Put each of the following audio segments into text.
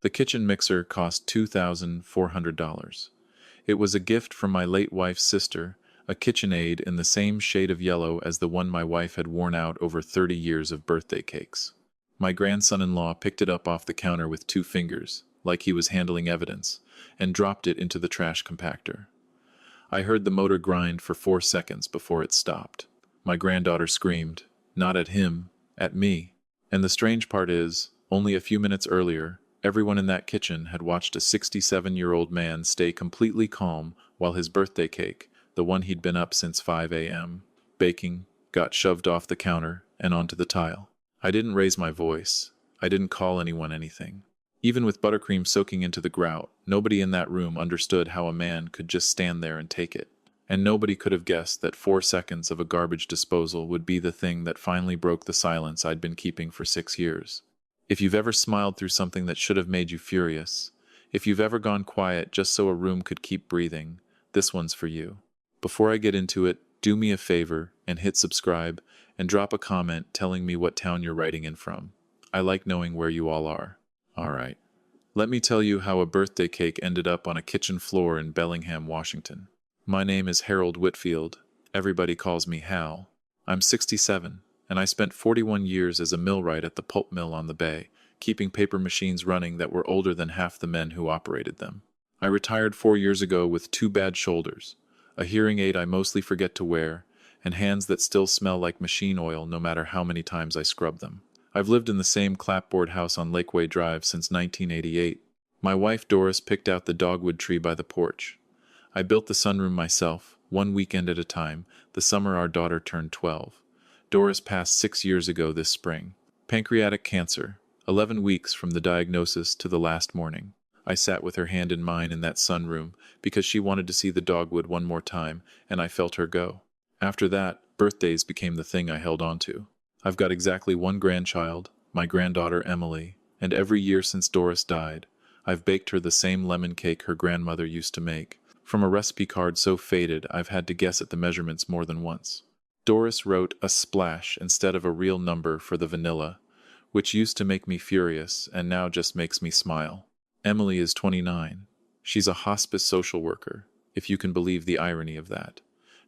The kitchen mixer cost $2,400. It was a gift from my late wife's sister, a KitchenAid in the same shade of yellow as the one my wife had worn out over 30 years of birthday cakes. My grandson-in-law picked it up off the counter with 2 fingers, like he was handling evidence, and dropped it into the trash compactor. I heard the motor grind for 4 seconds before it stopped. My granddaughter screamed, not at him, at me. And the strange part is, only a few minutes earlier, everyone in that kitchen had watched a 67-year-old man stay completely calm while his birthday cake, the one he'd been up since 5 a.m., baking, got shoved off the counter and onto the tile. I didn't raise my voice. I didn't call anyone anything. Even with buttercream soaking into the grout, nobody in that room understood how a man could just stand there and take it. And nobody could have guessed that 4 seconds of a garbage disposal would be the thing that finally broke the silence I'd been keeping for 6 years. If you've ever smiled through something that should have made you furious, if you've ever gone quiet just so a room could keep breathing, this one's for you. Before I get into it, do me a favor and hit subscribe and drop a comment telling me what town you're writing in from. I like knowing where you all are. Alright. Let me tell you how a birthday cake ended up on a kitchen floor in Bellingham, Washington. My name is Harold Whitfield. Everybody calls me Hal. I'm 67, and I spent 41 years as a millwright at the pulp mill on the bay, keeping paper machines running that were older than half the men who operated them. I retired 4 years ago with 2 bad shoulders, a hearing aid I mostly forget to wear, and hands that still smell like machine oil no matter how many times I scrub them. I've lived in the same clapboard house on Lakeway Drive since 1988. My wife Doris picked out the dogwood tree by the porch. I built the sunroom myself, 1 weekend at a time, the summer our daughter turned 12. Doris passed 6 years ago this spring. Pancreatic cancer, 11 weeks from the diagnosis to the last morning. I sat with her hand in mine in that sunroom because she wanted to see the dogwood one more time, and I felt her go. After that, birthdays became the thing I held on to. I've got exactly 1 grandchild, my granddaughter Emily, and every year since Doris died, I've baked her the same lemon cake her grandmother used to make, from a recipe card so faded I've had to guess at the measurements more than once. Doris wrote a splash instead of a real number for the vanilla, which used to make me furious and now just makes me smile. Emily is 29. She's a hospice social worker, if you can believe the irony of that.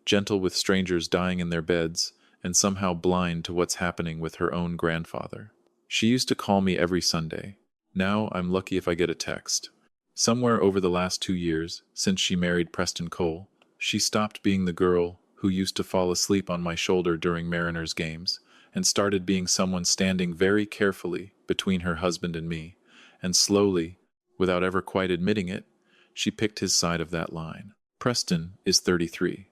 Gentle with strangers dying in their beds, and somehow blind to what's happening with her own grandfather. She used to call me every Sunday. Now I'm lucky if I get a text. Somewhere over the last 2 years, since she married Preston Cole, she stopped being the girl who used to fall asleep on my shoulder during Mariners games, and started being someone standing very carefully between her husband and me, and slowly, without ever quite admitting it, she picked his side of that line. Preston is 33,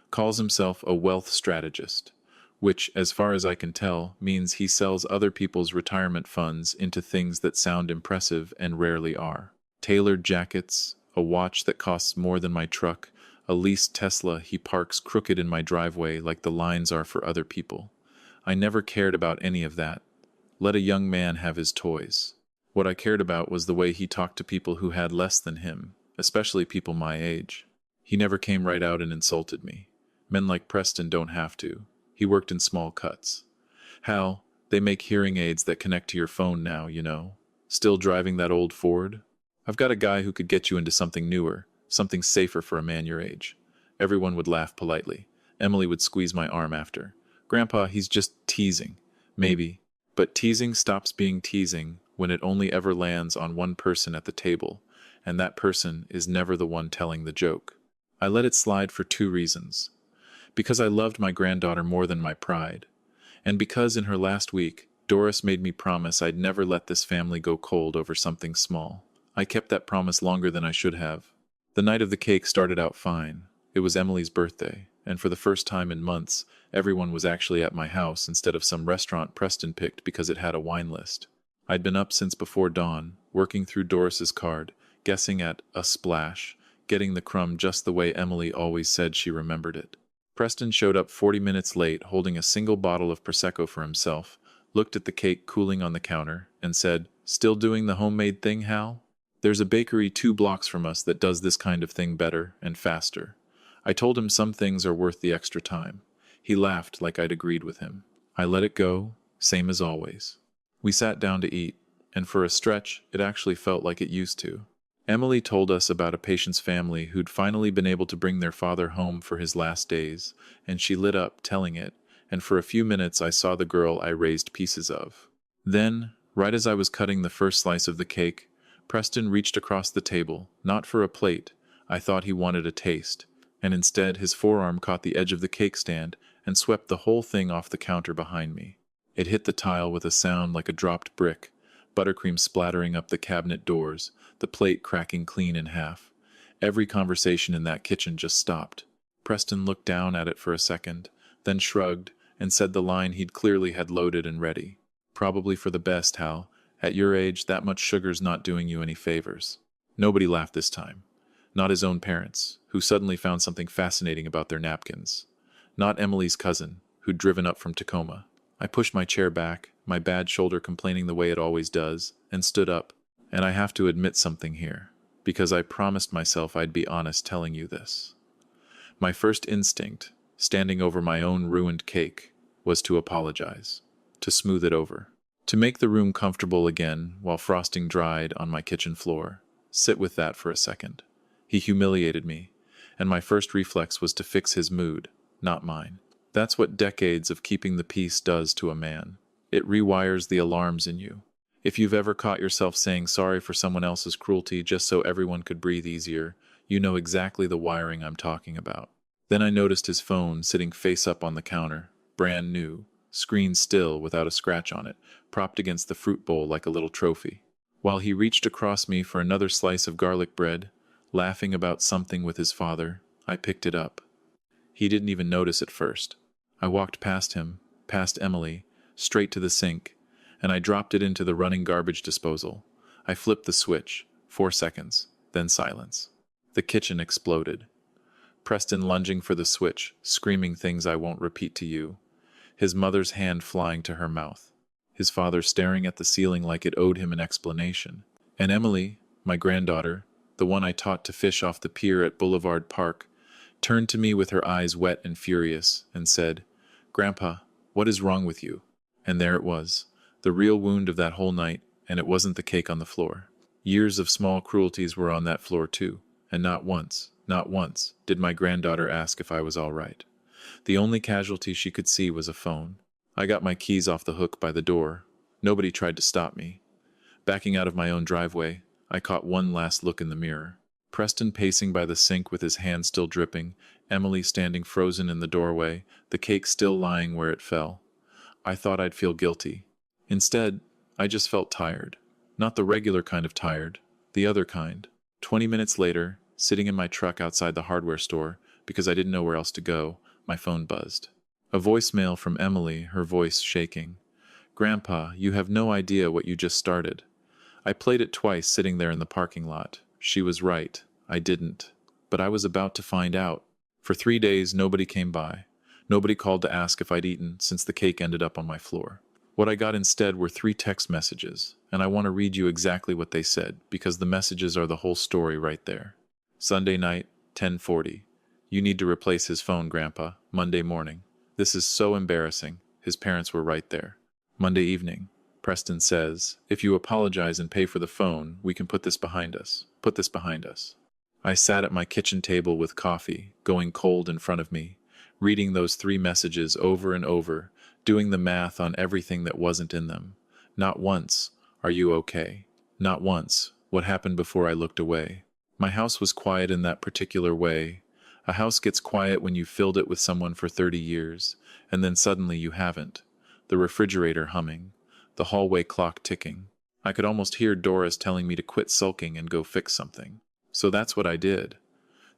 calls himself a wealth strategist, which, as far as I can tell, means he sells other people's retirement funds into things that sound impressive and rarely are. Tailored jackets, a watch that costs more than my truck, a leased Tesla he parks crooked in my driveway like the lines are for other people. I never cared about any of that. Let a young man have his toys. What I cared about was the way he talked to people who had less than him, especially people my age. He never came right out and insulted me. Men like Preston don't have to. He worked in small cuts. Hal, they make hearing aids that connect to your phone now, you know. Still driving that old Ford? I've got a guy who could get you into something newer, something safer for a man your age. Everyone would laugh politely. Emily would squeeze my arm after. Grandpa, he's just teasing. Maybe. But teasing stops being teasing when it only ever lands on one person at the table, and that person is never the one telling the joke. I let it slide for 2 reasons. Because I loved my granddaughter more than my pride, and because in her last week, Doris made me promise I'd never let this family go cold over something small. I kept that promise longer than I should have. The night of the cake started out fine. It was Emily's birthday, and for the first time in months, everyone was actually at my house instead of some restaurant Preston picked because it had a wine list. I'd been up since before dawn, working through Doris's card, guessing at a splash, getting the crumb just the way Emily always said she remembered it. Preston showed up 40 minutes late holding a single bottle of Prosecco for himself, looked at the cake cooling on the counter, and said, "Still doing the homemade thing, Hal? There's a bakery 2 blocks from us that does this kind of thing better and faster." I told him some things are worth the extra time. He laughed like I'd agreed with him. I let it go, same as always. We sat down to eat, and for a stretch, it actually felt like it used to. Emily told us about a patient's family who'd finally been able to bring their father home for his last days, and she lit up telling it, and for a few minutes I saw the girl I raised pieces of. Then, right as I was cutting the first slice of the cake, Preston reached across the table, not for a plate. I thought he wanted a taste, and instead his forearm caught the edge of the cake stand and swept the whole thing off the counter behind me. It hit the tile with a sound like a dropped brick, buttercream splattering up the cabinet doors, the plate cracking clean in half. Every conversation in that kitchen just stopped. Preston looked down at it for a second, then shrugged and said the line he'd clearly had loaded and ready. "Probably for the best, Hal. At your age, that much sugar's not doing you any favors." Nobody laughed this time. Not his own parents, who suddenly found something fascinating about their napkins. Not Emily's cousin, who'd driven up from Tacoma. I pushed my chair back, my bad shoulder complaining the way it always does, and stood up. And I have to admit something here, because I promised myself I'd be honest telling you this. My first instinct, standing over my own ruined cake, was to apologize, to smooth it over, to make the room comfortable again while frosting dried on my kitchen floor. Sit with that for a second. He humiliated me, and my first reflex was to fix his mood, not mine. That's what decades of keeping the peace does to a man. It rewires the alarms in you. If you've ever caught yourself saying sorry for someone else's cruelty just so everyone could breathe easier, you know exactly the wiring I'm talking about. Then I noticed his phone sitting face up on the counter, brand new, screen still without a scratch on it, propped against the fruit bowl like a little trophy. While he reached across me for another slice of garlic bread, laughing about something with his father, I picked it up. He didn't even notice at first. I walked past him, past Emily, straight to the sink, and I dropped it into the running garbage disposal. I flipped the switch, 4 seconds, then silence. The kitchen exploded. Preston lunging for the switch, screaming things I won't repeat to you. His mother's hand flying to her mouth. His father staring at the ceiling like it owed him an explanation. And Emily, my granddaughter, the one I taught to fish off the pier at Boulevard Park, turned to me with her eyes wet and furious and said, "Grandpa, what is wrong with you?" And there it was, the real wound of that whole night, and it wasn't the cake on the floor. Years of small cruelties were on that floor too, and not once, did my granddaughter ask if I was all right. The only casualty she could see was a phone. I got my keys off the hook by the door. Nobody tried to stop me. Backing out of my own driveway, I caught one last look in the mirror. Preston pacing by the sink with his hand still dripping, Emily standing frozen in the doorway, the cake still lying where it fell. I thought I'd feel guilty. Instead, I just felt tired. Not the regular kind of tired, the other kind. 20 minutes later, sitting in my truck outside the hardware store, because I didn't know where else to go, my phone buzzed. A voicemail from Emily, her voice shaking. "Grandpa, you have no idea what you just started." I played it twice sitting there in the parking lot. She was right. I didn't. But I was about to find out. For 3 days, nobody came by. Nobody called to ask if I'd eaten, since the cake ended up on my floor. What I got instead were 3 text messages, and I want to read you exactly what they said, because the messages are the whole story right there. Sunday night, 10:40. "You need to replace his phone, Grandpa. Monday morning. This is so embarrassing." His parents were right there. Monday evening. Preston says, "If you apologize and pay for the phone, we can put this behind us. Put this behind us." I sat at my kitchen table with coffee, going cold in front of me, reading those 3 messages over and over, doing the math on everything that wasn't in them. Not once, "Are you okay?" Not once, "What happened before I looked away?" My house was quiet in that particular way. A house gets quiet when you've filled it with someone for 30 years, and then suddenly you haven't. The refrigerator humming, the hallway clock ticking. I could almost hear Doris telling me to quit sulking and go fix something. So that's what I did.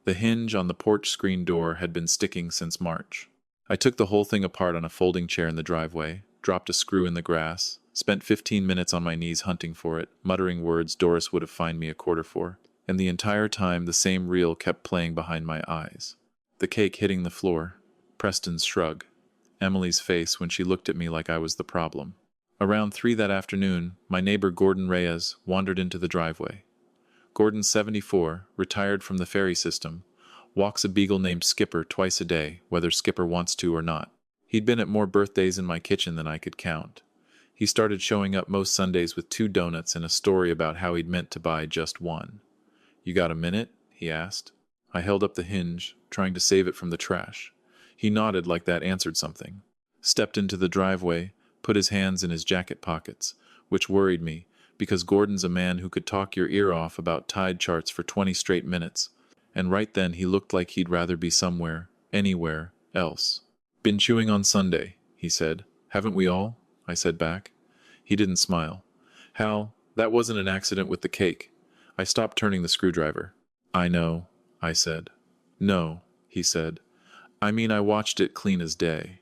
The hinge on the porch screen door had been sticking since March. I took the whole thing apart on a folding chair in the driveway, dropped a screw in the grass, spent 15 minutes on my knees hunting for it, muttering words Doris would have fined me a quarter for, and the entire time the same reel kept playing behind my eyes. The cake hitting the floor, Preston's shrug, Emily's face when she looked at me like I was the problem. Around 3 that afternoon, my neighbor Gordon Reyes wandered into the driveway. Gordon, 74, retired from the ferry system, walks a beagle named Skipper twice a day, whether Skipper wants to or not. He'd been at more birthdays in my kitchen than I could count. He started showing up most Sundays with 2 donuts and a story about how he'd meant to buy just one. "You got a minute?" he asked. I held up the hinge, trying to save it from the trash. He nodded like that answered something. Stepped into the driveway, put his hands in his jacket pockets, which worried me, because Gordon's a man who could talk your ear off about tide charts for 20 straight minutes, and right then he looked like he'd rather be somewhere, anywhere, else. "Been chewing on Sunday," he said. "Haven't we all?" I said back. He didn't smile. "Hal, that wasn't an accident with the cake." I stopped turning the screwdriver. "I know," I said. "No," he said. "I mean, I watched it clean as day."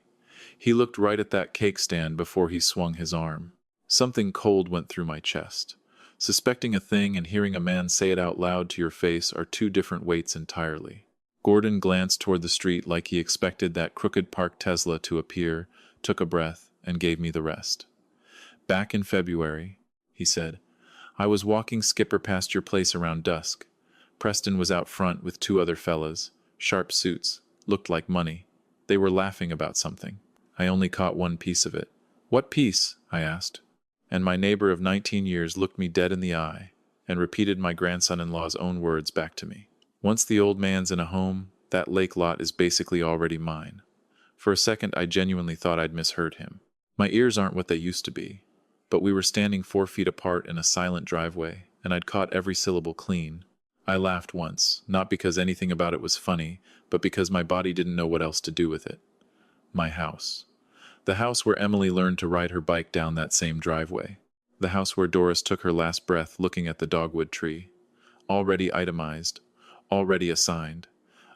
He looked right at that cake stand before he swung his arm. Something cold went through my chest. Suspecting a thing and hearing a man say it out loud to your face are two different weights entirely. Gordon glanced toward the street like he expected that crooked parked Tesla to appear, took a breath, and gave me the rest. "Back in February," he said, "I was walking Skipper past your place around dusk. Preston was out front with 2 other fellas, sharp suits, looked like money. They were laughing about something. I only caught one piece of it." "What piece?" I asked. And my neighbor of 19 years looked me dead in the eye and repeated my grandson-in-law's own words back to me. "Once the old man's in a home, that lake lot is basically already mine." For a second I genuinely thought I'd misheard him. My ears aren't what they used to be, but we were standing 4 feet apart in a silent driveway, and I'd caught every syllable clean. I laughed once, not because anything about it was funny, but because my body didn't know what else to do with it. My house. The house where Emily learned to ride her bike down that same driveway. The house where Doris took her last breath looking at the dogwood tree. Already itemized. Already assigned.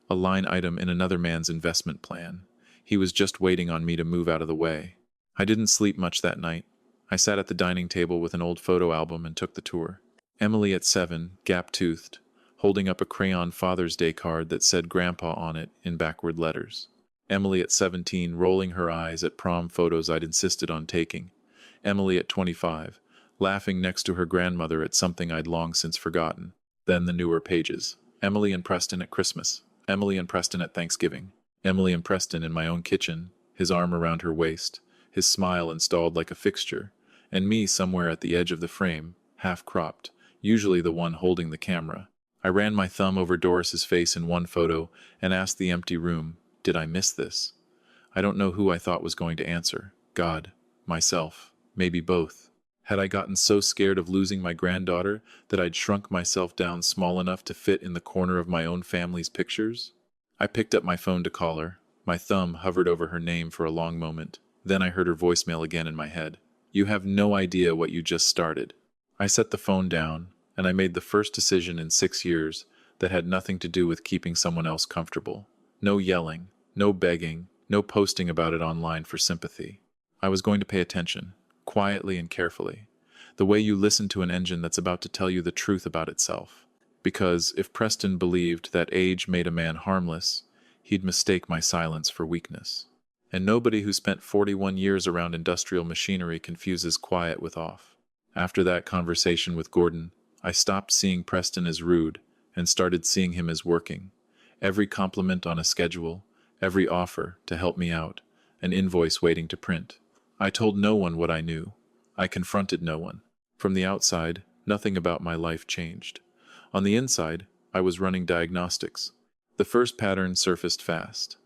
A line item in another man's investment plan. He was just waiting on me to move out of the way. I didn't sleep much that night. I sat at the dining table with an old photo album and took the tour. Emily at 7, gap-toothed, holding up a crayon Father's Day card that said Grandpa on it in backward letters. Emily at 17, rolling her eyes at prom photos I'd insisted on taking. Emily at 25, laughing next to her grandmother at something I'd long since forgotten. Then the newer pages. Emily and Preston at Christmas. Emily and Preston at Thanksgiving. Emily and Preston in my own kitchen, his arm around her waist, his smile installed like a fixture, and me somewhere at the edge of the frame, half-cropped, usually the one holding the camera. I ran my thumb over Doris's face in one photo and asked the empty room, did I miss this? I don't know who I thought was going to answer. God, myself, maybe both. Had I gotten so scared of losing my granddaughter that I'd shrunk myself down small enough to fit in the corner of my own family's pictures? I picked up my phone to call her. My thumb hovered over her name for a long moment. Then I heard her voicemail again in my head. "You have no idea what you just started." I set the phone down, and I made the first decision in 6 years that had nothing to do with keeping someone else comfortable. No yelling, no begging, no posting about it online for sympathy. I was going to pay attention, quietly and carefully, the way you listen to an engine that's about to tell you the truth about itself. Because if Preston believed that age made a man harmless, he'd mistake my silence for weakness. And nobody who spent 41 years around industrial machinery confuses quiet with off. After that conversation with Gordon, I stopped seeing Preston as rude and started seeing him as working. Every compliment on a schedule, every offer to help me out, an invoice waiting to print. I told no one what I knew. I confronted no one. From the outside, nothing about my life changed. On the inside, I was running diagnostics. The first pattern surfaced fast.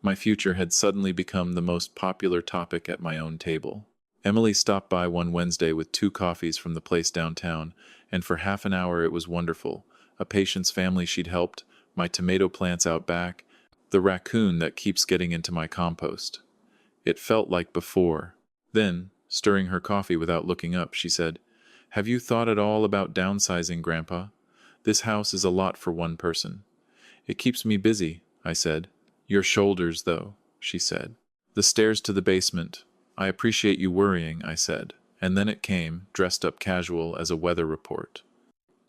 My future had suddenly become the most popular topic at my own table. Emily stopped by one Wednesday with 2 coffees from the place downtown, and for half an hour it was wonderful. A patient's family she'd helped, my tomato plants out back, the raccoon that keeps getting into my compost. It felt like before. Then, stirring her coffee without looking up, she said, "Have you thought at all about downsizing, Grandpa? This house is a lot for one person." "It keeps me busy," I said. "Your shoulders, though," she said. "The stairs to the basement. I appreciate you worrying," I said. And then it came, dressed up casual as a weather report.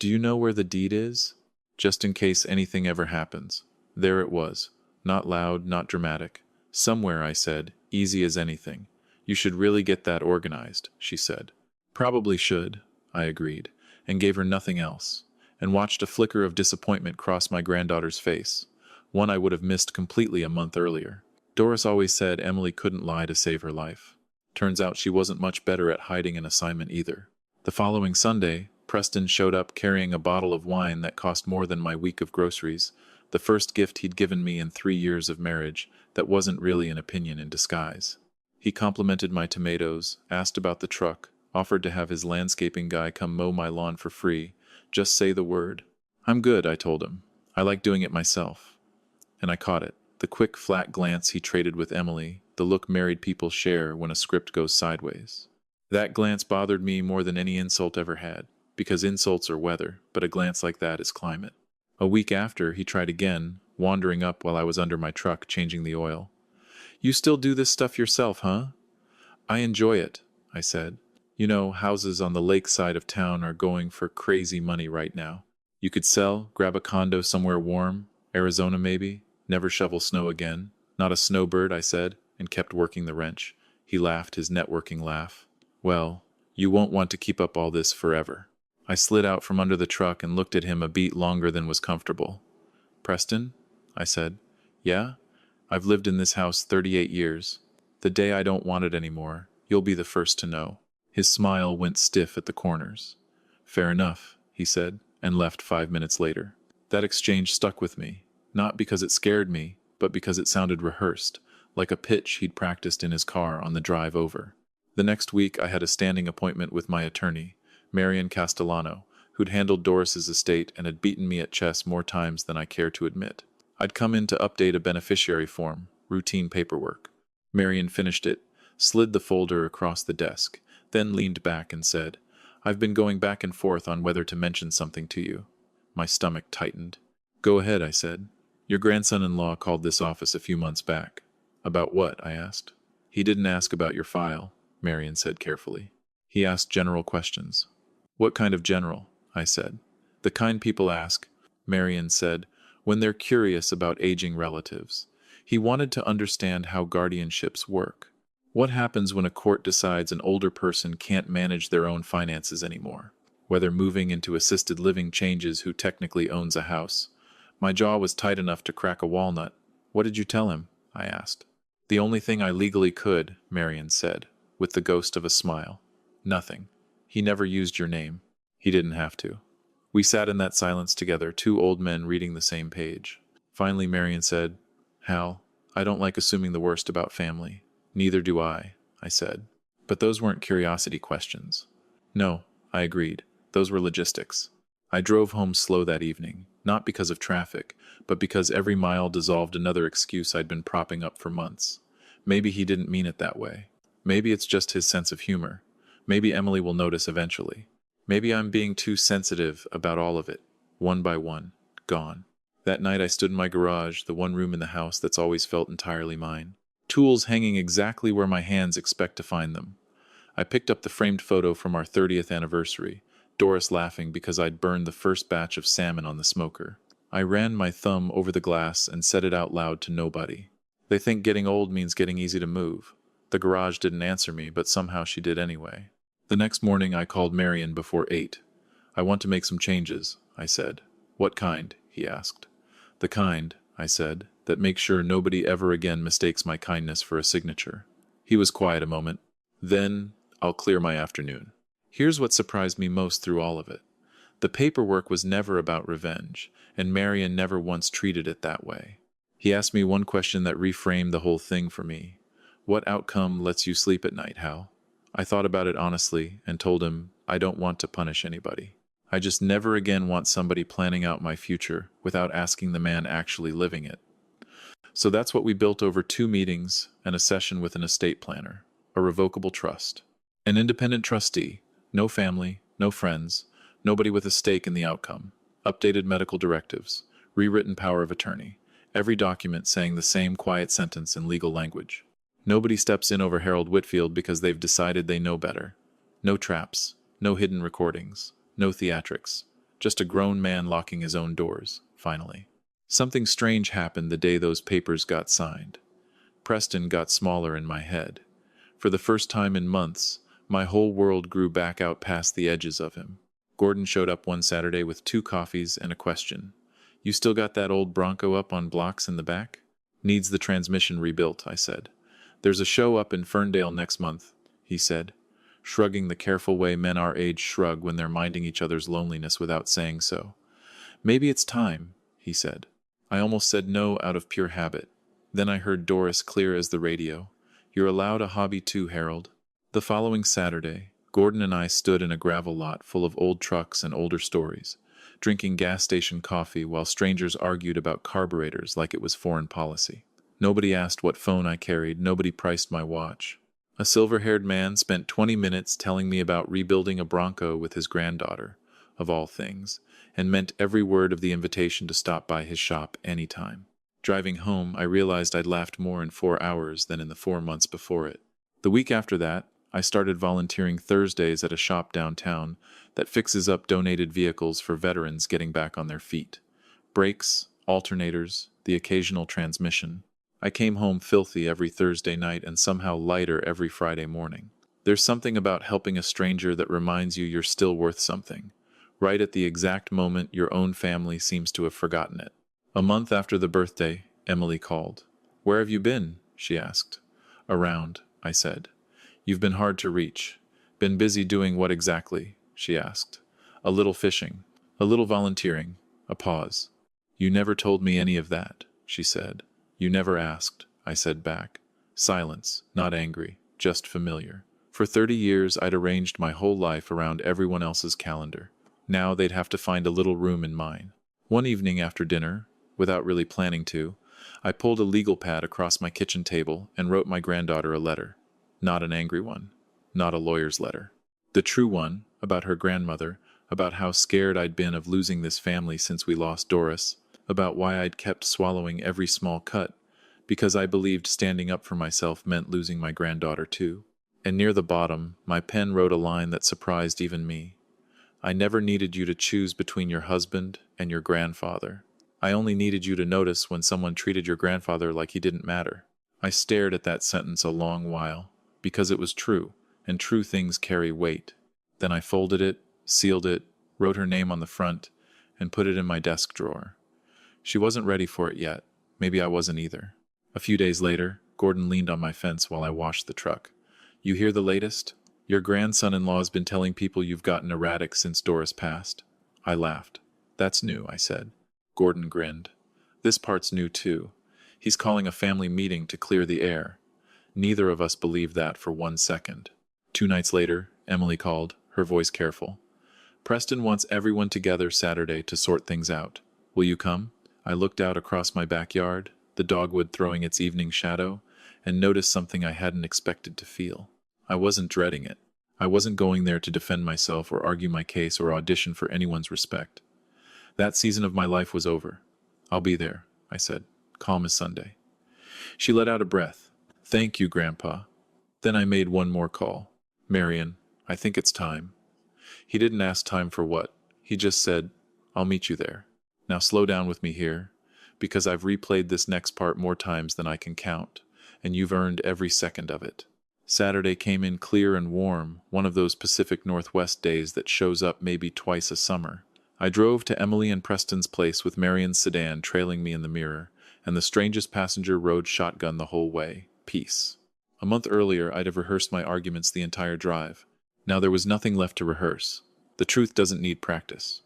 "Do you know where the deed is? Just in case anything ever happens." There it was. Not loud, not dramatic. "Somewhere," I said, "easy as anything. You should really get that organized," she said. "Probably should," I agreed, and gave her nothing else, and watched a flicker of disappointment cross my granddaughter's face, one I would have missed completely a month earlier. Doris always said Emily couldn't lie to save her life. Turns out she wasn't much better at hiding an assignment either. The following Sunday, Preston showed up carrying a bottle of wine that cost more than my week of groceries, the first gift he'd given me in 3 years of marriage that wasn't really an opinion in disguise. He complimented my tomatoes, asked about the truck, offered to have his landscaping guy come mow my lawn for free. Just say the word. I'm good, I told him. I like doing it myself. And I caught it. The quick, flat glance he traded with Emily, the look married people share when a script goes sideways. That glance bothered me more than any insult ever had, because insults are weather, but a glance like that is climate. A week after, he tried again, wandering up while I was under my truck changing the oil. You still do this stuff yourself, huh? I enjoy it, I said. You know, houses on the lake side of town are going for crazy money right now. You could sell, grab a condo somewhere warm, Arizona maybe, never shovel snow again. Not a snowbird, I said, and kept working the wrench. He laughed his networking laugh. Well, you won't want to keep up all this forever. I slid out from under the truck and looked at him a beat longer than was comfortable. Preston? I said. Yeah? I've lived in this house 38 years. The day I don't want it anymore, you'll be the first to know. His smile went stiff at the corners. Fair enough, he said, and left 5 minutes later. That exchange stuck with me, not because it scared me, but because it sounded rehearsed, like a pitch he'd practiced in his car on the drive over. The next week I had a standing appointment with my attorney, Marion Castellano, who'd handled Doris's estate and had beaten me at chess more times than I care to admit. I'd come in to update a beneficiary form, routine paperwork. Marion finished it, slid the folder across the desk, then leaned back and said, I've been going back and forth on whether to mention something to you. My stomach tightened. Go ahead, I said. Your grandson-in-law called this office a few months back. About what? I asked. He didn't ask about your file, Marion said carefully. He asked general questions. What kind of general? I said. The kind people ask, Marion said, when they're curious about aging relatives. He wanted to understand how guardianships work. What happens when a court decides an older person can't manage their own finances anymore? Whether moving into assisted living changes who technically owns a house. My jaw was tight enough to crack a walnut. What did you tell him? I asked. The only thing I legally could, Marion said, with the ghost of a smile. Nothing. He never used your name. He didn't have to. We sat in that silence together, two old men reading the same page. Finally, Marion said, Hal, I don't like assuming the worst about family. Neither do I said. But those weren't curiosity questions. No, I agreed. Those were logistics. I drove home slow that evening, not because of traffic, but because every mile dissolved another excuse I'd been propping up for months. Maybe he didn't mean it that way. Maybe it's just his sense of humor. Maybe Emily will notice eventually. Maybe I'm being too sensitive about all of it, one by one, gone. That night I stood in my garage, the one room in the house that's always felt entirely mine. Tools hanging exactly where my hands expect to find them. I picked up the framed photo from our 30th anniversary, Doris laughing because I'd burned the first batch of salmon on the smoker. I ran my thumb over the glass and said it out loud to nobody. They think getting old means getting easy to move. The garage didn't answer me, but somehow she did anyway. The next morning I called Marion before 8. I want to make some changes, I said. What kind? He asked. The kind, I said, that makes sure nobody ever again mistakes my kindness for a signature. He was quiet a moment. Then I'll clear my afternoon. Here's what surprised me most through all of it. The paperwork was never about revenge, and Marion never once treated it that way. He asked me one question that reframed the whole thing for me. What outcome lets you sleep at night, Hal? I thought about it honestly and told him I don't want to punish anybody. I just never again want somebody planning out my future without asking the man actually living it. So that's what we built over 2 meetings and a session with an estate planner, a revocable trust. An independent trustee, no family, no friends, nobody with a stake in the outcome. Updated medical directives, rewritten power of attorney, every document saying the same quiet sentence in legal language. Nobody steps in over Harold Whitfield because they've decided they know better. No traps, no hidden recordings, no theatrics. Just a grown man locking his own doors, finally. Something strange happened the day those papers got signed. Preston got smaller in my head. For the first time in months, my whole world grew back out past the edges of him. Gordon showed up one Saturday with 2 coffees and a question. You still got that old Bronco up on blocks in the back? Needs the transmission rebuilt, I said. There's a show up in Ferndale next month. he said, shrugging the careful way men our age shrug when they're minding each other's loneliness without saying so. Maybe it's time, he said. I almost said no out of pure habit. Then I heard Doris clear as the radio. You're allowed a hobby too, Harold. The following Saturday, Gordon and I stood in a gravel lot full of old trucks and older stories, drinking gas station coffee while strangers argued about carburetors like it was foreign policy. Nobody asked what phone I carried, nobody priced my watch. A silver-haired man spent 20 minutes telling me about rebuilding a Bronco with his granddaughter, of all things, and meant every word of the invitation to stop by his shop anytime. Driving home, I realized I'd laughed more in 4 hours than in the 4 months before it. The week after that, I started volunteering Thursdays at a shop downtown that fixes up donated vehicles for veterans getting back on their feet. Brakes, alternators, the occasional transmission. I came home filthy every Thursday night and somehow lighter every Friday morning. There's something about helping a stranger that reminds you you're still worth something, right at the exact moment your own family seems to have forgotten it. A month after the birthday, Emily called. "Where have you been?" she asked. "Around," I said. "You've been hard to reach." "Been busy doing what exactly?" she asked. "A little fishing, a little volunteering." A pause. "You never told me any of that," she said. "You never asked," I said back. Silence, not angry, just familiar. For 30 years I'd arranged my whole life around everyone else's calendar. Now they'd have to find a little room in mine. One evening after dinner, without really planning to, I pulled a legal pad across my kitchen table and wrote my granddaughter a letter. Not an angry one. Not a lawyer's letter. The true one, about her grandmother, about how scared I'd been of losing this family since we lost Doris, about why I'd kept swallowing every small cut, because I believed standing up for myself meant losing my granddaughter too. And near the bottom, my pen wrote a line that surprised even me. I never needed you to choose between your husband and your grandfather. I only needed you to notice when someone treated your grandfather like he didn't matter. I stared at that sentence a long while, because it was true, and true things carry weight. Then I folded it, sealed it, wrote her name on the front, and put it in my desk drawer. She wasn't ready for it yet. Maybe I wasn't either. A few days later, Gordon leaned on my fence while I washed the truck. "You hear the latest? Your grandson-in-law's been telling people you've gotten erratic since Doris passed." I laughed. "That's new," I said. Gordon grinned. "This part's new too. He's calling a family meeting to clear the air." Neither of us believed that for 1 second. 2 nights later, Emily called, her voice careful. "Preston wants everyone together Saturday to sort things out. Will you come?" I looked out across my backyard, the dogwood throwing its evening shadow, and noticed something I hadn't expected to feel. I wasn't dreading it. I wasn't going there to defend myself or argue my case or audition for anyone's respect. That season of my life was over. "I'll be there," I said, calm as Sunday. She let out a breath. "Thank you, Grandpa." Then I made one more call. "Marion, I think it's time." He didn't ask time for what. He just said, "I'll meet you there. Now slow down with me here, because I've replayed this next part more times than I can count, and you've earned every second of it." Saturday came in clear and warm, one of those Pacific Northwest days that shows up maybe twice a summer. I drove to Emily and Preston's place with Marion's sedan trailing me in the mirror, and the strangest passenger rode shotgun the whole way. Peace. A month earlier, I'd have rehearsed my arguments the entire drive. Now there was nothing left to rehearse. The truth doesn't need practice.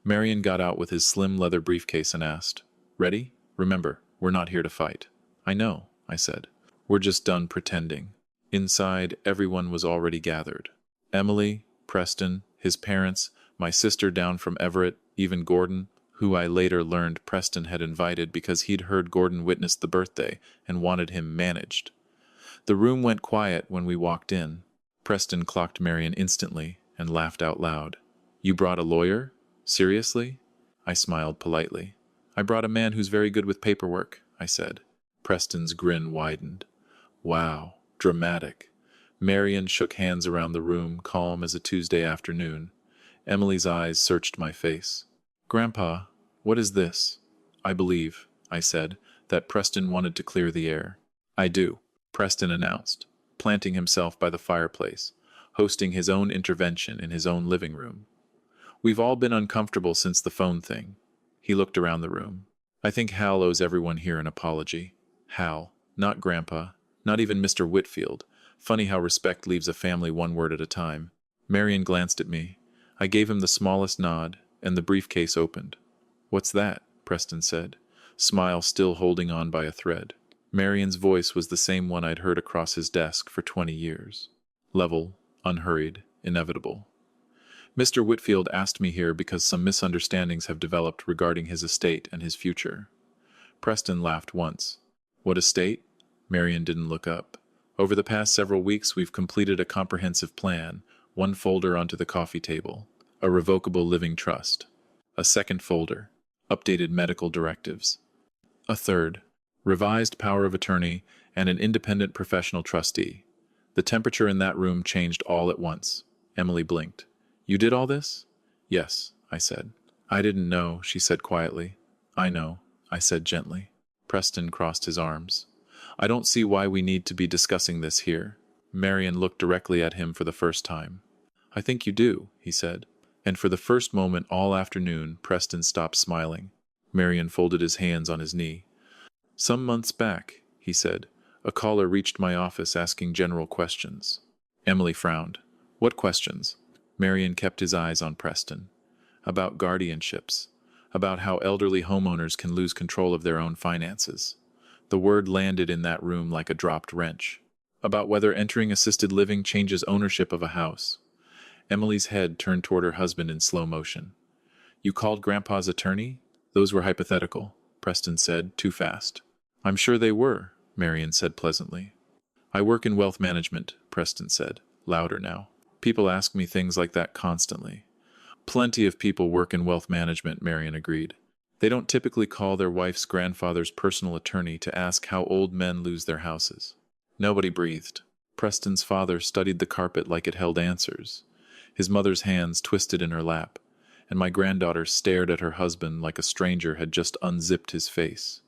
Marion got out with his slim leather briefcase and asked, "Ready? Remember, we're not here to fight." "I know," I said. "We're just done pretending." Inside, everyone was already gathered. Emily, Preston, his parents, my sister down from Everett, even Gordon, who I later learned Preston had invited because he'd heard Gordon witness the birthday and wanted him managed. The room went quiet when we walked in. Preston clocked Marion instantly and laughed out loud. "You brought a lawyer? Seriously?" I smiled politely. "I brought a man who's very good with paperwork," I said. Preston's grin widened. "Wow, dramatic." Marion shook hands around the room, calm as a Tuesday afternoon. Emily's eyes searched my face. "Grandpa, what is this?" "I believe," I said, "that Preston wanted to clear the air." "I do," Preston announced, planting himself by the fireplace, hosting his own intervention in his own living room. "We've all been uncomfortable since the phone thing." He looked around the room. "I think Hal owes everyone here an apology." Hal, not Grandpa, not even Mr. Whitfield, Funny how respect leaves a family one word at a time. Marion glanced at me. I gave him the smallest nod, and the briefcase opened. "What's that?" Preston said, smile still holding on by a thread. Marion's voice was the same one I'd heard across his desk for 20 years. Level, unhurried, inevitable. "Mr. Whitfield asked me here because some misunderstandings have developed regarding his estate and his future." Preston laughed once. "What estate?" Marion didn't look up. "Over the past several weeks we've completed a comprehensive plan, one folder onto the coffee table, a revocable living trust. A second folder, updated medical directives. A third, revised power of attorney and an independent professional trustee." The temperature in that room changed all at once. Emily blinked. "You did all this?" "Yes," I said. "I didn't know," she said quietly. "I know," I said gently. Preston crossed his arms. "I don't see why we need to be discussing this here." Marion looked directly at him for the first time. "I think you do," he said. And for the first moment all afternoon, Preston stopped smiling. Marion folded his hands on his knee. "Some months back," he said, "a caller reached my office asking general questions." Emily frowned. "What questions?" Marion kept his eyes on Preston. "About guardianships. About how elderly homeowners can lose control of their own finances." The word landed in that room like a dropped wrench. "About whether entering assisted living changes ownership of a house." Emily's head turned toward her husband in slow motion. "You called Grandpa's attorney?" "Those were hypothetical," Preston said, too fast. "I'm sure they were," Marion said pleasantly. "I work in wealth management," Preston said, louder now. "People ask me things like that constantly." "Plenty of people work in wealth management," Marion agreed. "They don't typically call their wife's grandfather's personal attorney to ask how old men lose their houses." Nobody breathed. Preston's father studied the carpet like it held answers. His mother's hands twisted in her lap, and my granddaughter stared at her husband like a stranger had just unzipped his face.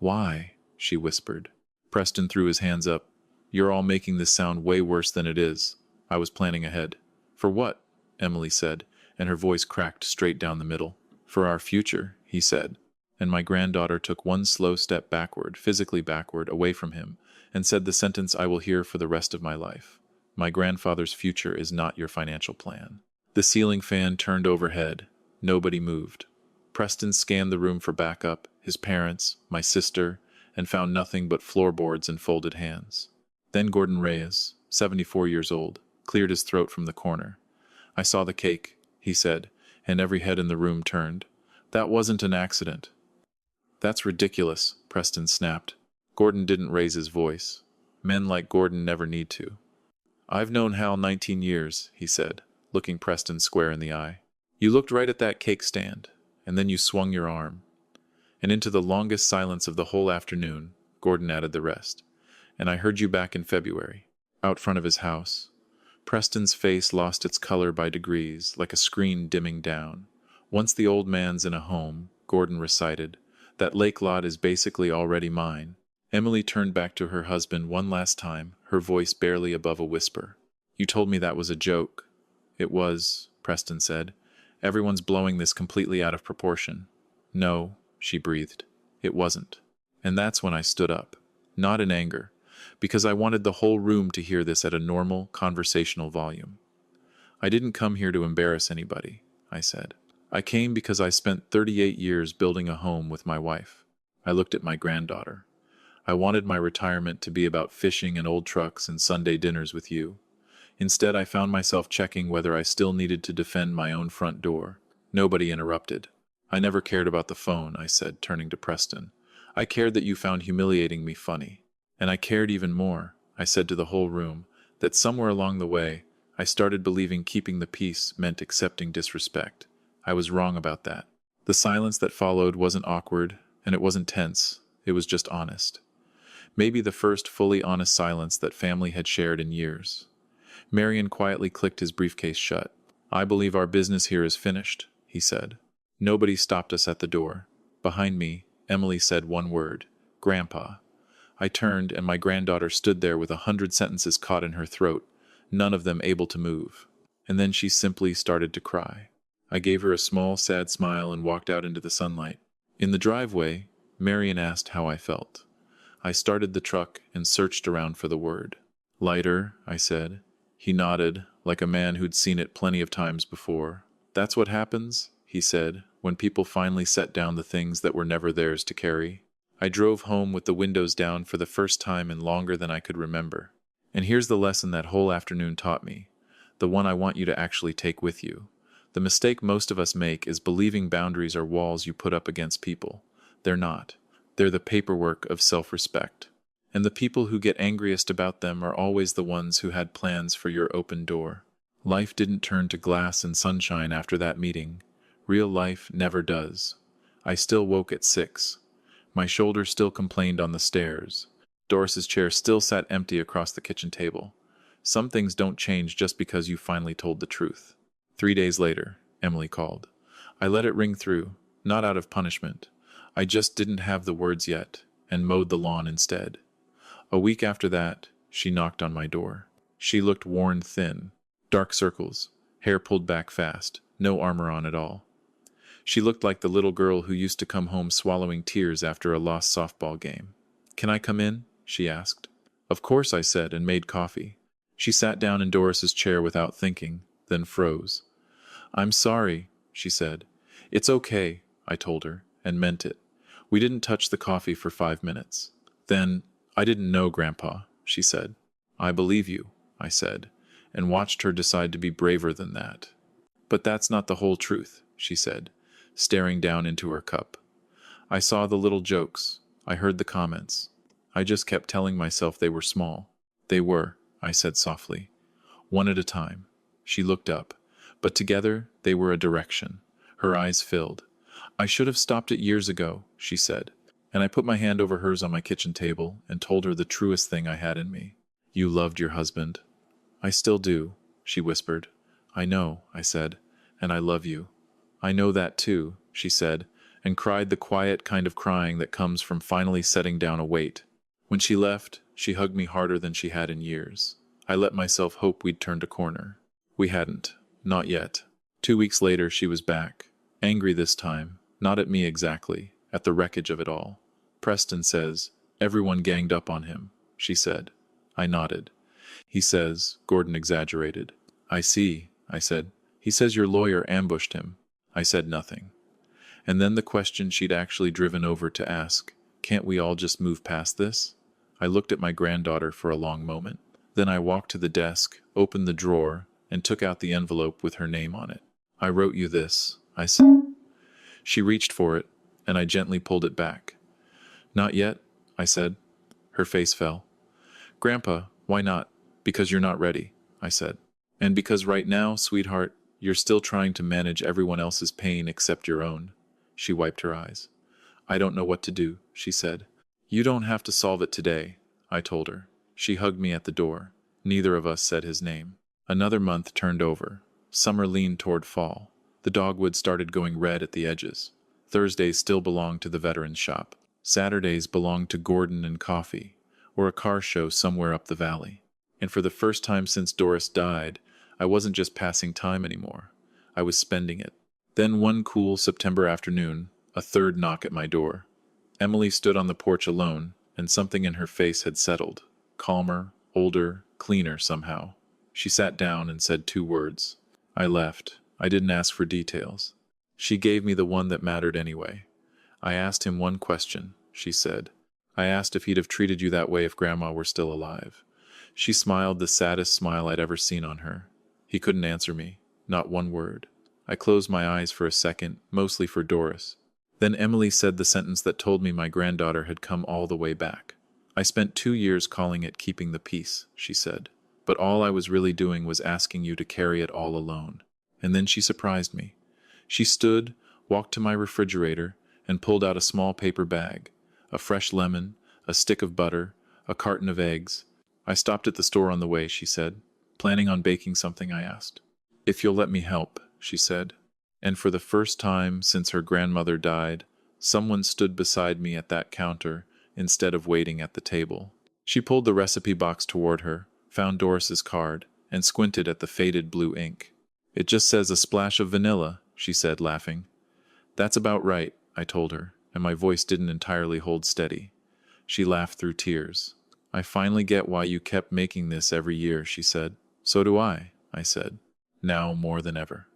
"Why?" she whispered. Preston threw his hands up. "You're all making this sound way worse than it is. I was planning ahead." "For what?" Emily said, and her voice cracked straight down the middle. "For our future," he said, and my granddaughter took one slow step backward, physically backward, away from him, and said the sentence I will hear for the rest of my life. "My grandfather's future is not your financial plan." The ceiling fan turned overhead. Nobody moved. Preston scanned the room for backup, his parents, my sister, and found nothing but floorboards and folded hands. Then Gordon Reyes, 74 years old, cleared his throat from the corner. "I saw the cake," he said, and every head in the room turned. "That wasn't an accident." "That's ridiculous," Preston snapped. Gordon didn't raise his voice. Men like Gordon never need to. "I've known Hal 19 years, he said, looking Preston square in the eye. "You looked right at that cake stand, and then you swung your arm." And into the longest silence of the whole afternoon, Gordon added the rest. "And I heard you back in February, out front of his house." Preston's face lost its color by degrees, like a screen dimming down. "Once the old man's in a home," Gordon recited, "that lake lot is basically already mine." Emily turned back to her husband one last time, her voice barely above a whisper. "You told me that was a joke." "It was," Preston said. "Everyone's blowing this completely out of proportion." "No," she breathed. "It wasn't." And that's when I stood up. Not in anger, because I wanted the whole room to hear this at a normal, conversational volume. "I didn't come here to embarrass anybody," I said. "I came because I spent 38 years building a home with my wife." I looked at my granddaughter. "I wanted my retirement to be about fishing and old trucks and Sunday dinners with you. Instead, I found myself checking whether I still needed to defend my own front door." Nobody interrupted. "I never cared about the phone," I said, turning to Preston. "I cared that you found humiliating me funny. And I cared even more," I said to the whole room, "that somewhere along the way, I started believing keeping the peace meant accepting disrespect. I was wrong about that." The silence that followed wasn't awkward, and it wasn't tense. It was just honest. Maybe the first fully honest silence that family had shared in years. Marion quietly clicked his briefcase shut. "I believe our business here is finished," he said. Nobody stopped us at the door. Behind me, Emily said one word: "Grandpa." I turned, and my granddaughter stood there with 100 sentences caught in her throat, none of them able to move. And then she simply started to cry. I gave her a small, sad smile and walked out into the sunlight. In the driveway, Marion asked how I felt. I started the truck and searched around for the word. Lighter, I said. He nodded, like a man who'd seen it plenty of times before. That's what happens, he said, when people finally set down the things that were never theirs to carry. I drove home with the windows down for the first time in longer than I could remember. And here's the lesson that whole afternoon taught me, the one I want you to actually take with you. The mistake most of us make is believing boundaries are walls you put up against people. They're not. They're the paperwork of self-respect. And the people who get angriest about them are always the ones who had plans for your open door. Life didn't turn to glass and sunshine after that meeting. Real life never does. I still woke at 6. My shoulder still complained on the stairs. Doris's chair still sat empty across the kitchen table. Some things don't change just because you finally told the truth. 3 days later, Emily called. I let it ring through, not out of punishment. I just didn't have the words yet, and mowed the lawn instead. A week after that, she knocked on my door. She looked worn thin, dark circles, hair pulled back fast, no armor on at all. She looked like the little girl who used to come home swallowing tears after a lost softball game. Can I come in? She asked. Of course, I said, and made coffee. She sat down in Doris's chair without thinking, then froze. I'm sorry, she said. It's okay, I told her, and meant it. We didn't touch the coffee for 5 minutes. Then, I didn't know, Grandpa, she said. I believe you, I said, and watched her decide to be braver than that. But that's not the whole truth, she said, staring down into her cup. I saw the little jokes. I heard the comments. I just kept telling myself they were small. They were, I said softly. One at a time. She looked up, but together they were a direction. Her eyes filled. I should have stopped it years ago, she said, and I put my hand over hers on my kitchen table and told her the truest thing I had in me. You loved your husband. I still do, she whispered. I know, I said, and I love you. I know that too, she said, and cried the quiet kind of crying that comes from finally setting down a weight. When she left, she hugged me harder than she had in years. I let myself hope we'd turned a corner. We hadn't. Not yet. 2 weeks later, she was back. Angry this time. Not at me exactly. At the wreckage of it all. Preston says, everyone ganged up on him, she said. I nodded. He says, Gordon exaggerated. I see, I said. He says your lawyer ambushed him. I said nothing. And then the question she'd actually driven over to ask, can't we all just move past this? I looked at my granddaughter for a long moment. Then I walked to the desk, opened the drawer, and took out the envelope with her name on it. I wrote you this, I said. She reached for it, and I gently pulled it back. Not yet, I said. Her face fell. Grandpa, why not? Because you're not ready, I said. And because right now, sweetheart, you're still trying to manage everyone else's pain except your own. She wiped her eyes. I don't know what to do, she said. You don't have to solve it today, I told her. She hugged me at the door. Neither of us said his name. Another month turned over. Summer leaned toward fall. The dogwood started going red at the edges. Thursdays still belonged to the veterans shop. Saturdays belonged to Gordon and coffee, or a car show somewhere up the valley. And for the first time since Doris died, I wasn't just passing time anymore. I was spending it. Then one cool September afternoon, a third knock at my door. Emily stood on the porch alone, and something in her face had settled. Calmer, older, cleaner somehow. She sat down and said 2 words. I left. I didn't ask for details. She gave me the one that mattered anyway. I asked him one question, she said. I asked if he'd have treated you that way if Grandma were still alive. She smiled the saddest smile I'd ever seen on her. He couldn't answer me. Not one word. I closed my eyes for a second, mostly for Doris. Then Emily said the sentence that told me my granddaughter had come all the way back. I spent 2 years calling it keeping the peace, she said. But all I was really doing was asking you to carry it all alone. And then she surprised me. She stood, walked to my refrigerator, and pulled out a small paper bag, a fresh lemon, a stick of butter, a carton of eggs. I stopped at the store on the way, she said. Planning on baking something, I asked. If you'll let me help, she said. And for the first time since her grandmother died, someone stood beside me at that counter instead of waiting at the table. She pulled the recipe box toward her, found Doris's card, and squinted at the faded blue ink. It just says a splash of vanilla, she said, laughing. That's about right, I told her, and my voice didn't entirely hold steady. She laughed through tears. I finally get why you kept making this every year, she said. So do I said, now more than ever.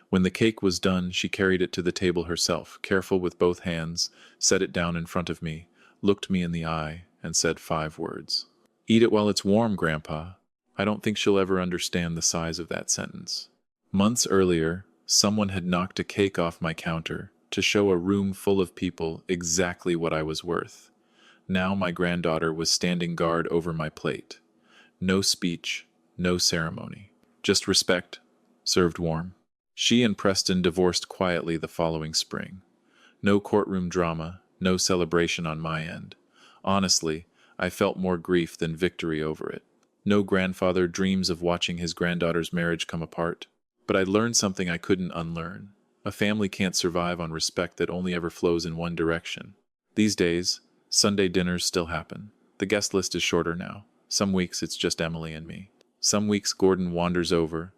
When the cake was done, she carried it to the table herself, careful with both hands, set it down in front of me, looked me in the eye, and said 5 words. Eat it while it's warm, Grandpa. I don't think she'll ever understand the size of that sentence. Months earlier, someone had knocked a cake off my counter to show a room full of people exactly what I was worth. Now my granddaughter was standing guard over my plate. No speech, no ceremony. Just respect, served warm. She and Preston divorced quietly the following spring. No courtroom drama, no celebration on my end. Honestly, I felt more grief than victory over it. No grandfather dreams of watching his granddaughter's marriage come apart. But I learned something I couldn't unlearn. A family can't survive on respect that only ever flows in one direction. These days, Sunday dinners still happen. The guest list is shorter now. Some weeks it's just Emily and me. Some weeks Gordon wanders over,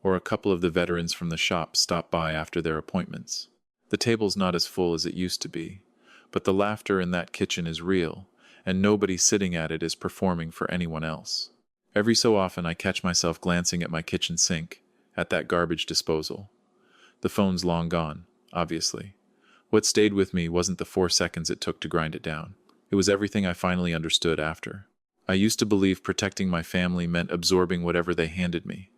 or a couple of the veterans from the shop stop by after their appointments. The table's not as full as it used to be, but the laughter in that kitchen is real, and nobody sitting at it is performing for anyone else. Every so often I catch myself glancing at my kitchen sink, at that garbage disposal. The phone's long gone, obviously. What stayed with me wasn't the 4 seconds it took to grind it down. It was everything I finally understood after. I used to believe protecting my family meant absorbing whatever they handed me.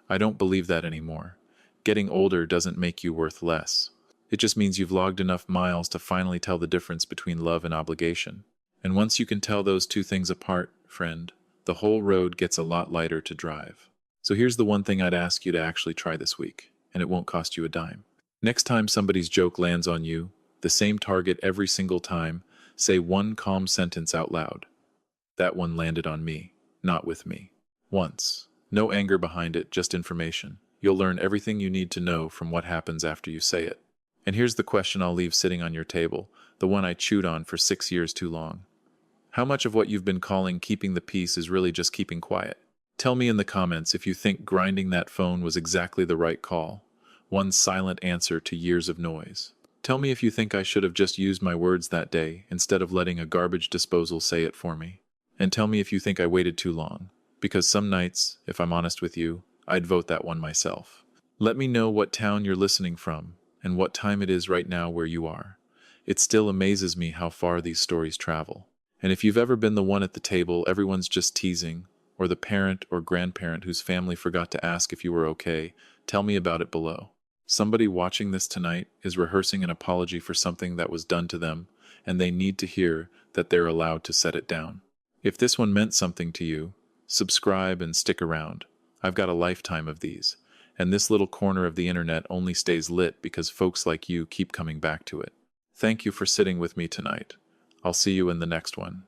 I don't believe that anymore. Getting older doesn't make you worth less. It just means you've logged enough miles to finally tell the difference between love and obligation. And once you can tell those two things apart, friend, the whole road gets a lot lighter to drive. So here's the one thing I'd ask you to actually try this week, and it won't cost you a dime. Next time somebody's joke lands on you, the same target every single time, say one calm sentence out loud. That one landed on me, not with me. Once. No anger behind it, just information. You'll learn everything you need to know from what happens after you say it. And here's the question I'll leave sitting on your table, the one I chewed on for 6 years too long. How much of what you've been calling keeping the peace is really just keeping quiet? Tell me in the comments if you think grinding that phone was exactly the right call. One silent answer to years of noise. Tell me if you think I should have just used my words that day instead of letting a garbage disposal say it for me. And tell me if you think I waited too long. Because some nights, if I'm honest with you, I'd vote that one myself. Let me know what town you're listening from and what time it is right now where you are. It still amazes me how far these stories travel. And if you've ever been the one at the table everyone's just teasing, or the parent or grandparent whose family forgot to ask if you were okay, tell me about it below. Somebody watching this tonight is rehearsing an apology for something that was done to them, and they need to hear that they're allowed to set it down. If this one meant something to you, subscribe and stick around. I've got a lifetime of these, and this little corner of the internet only stays lit because folks like you keep coming back to it. Thank you for sitting with me tonight. I'll see you in the next one.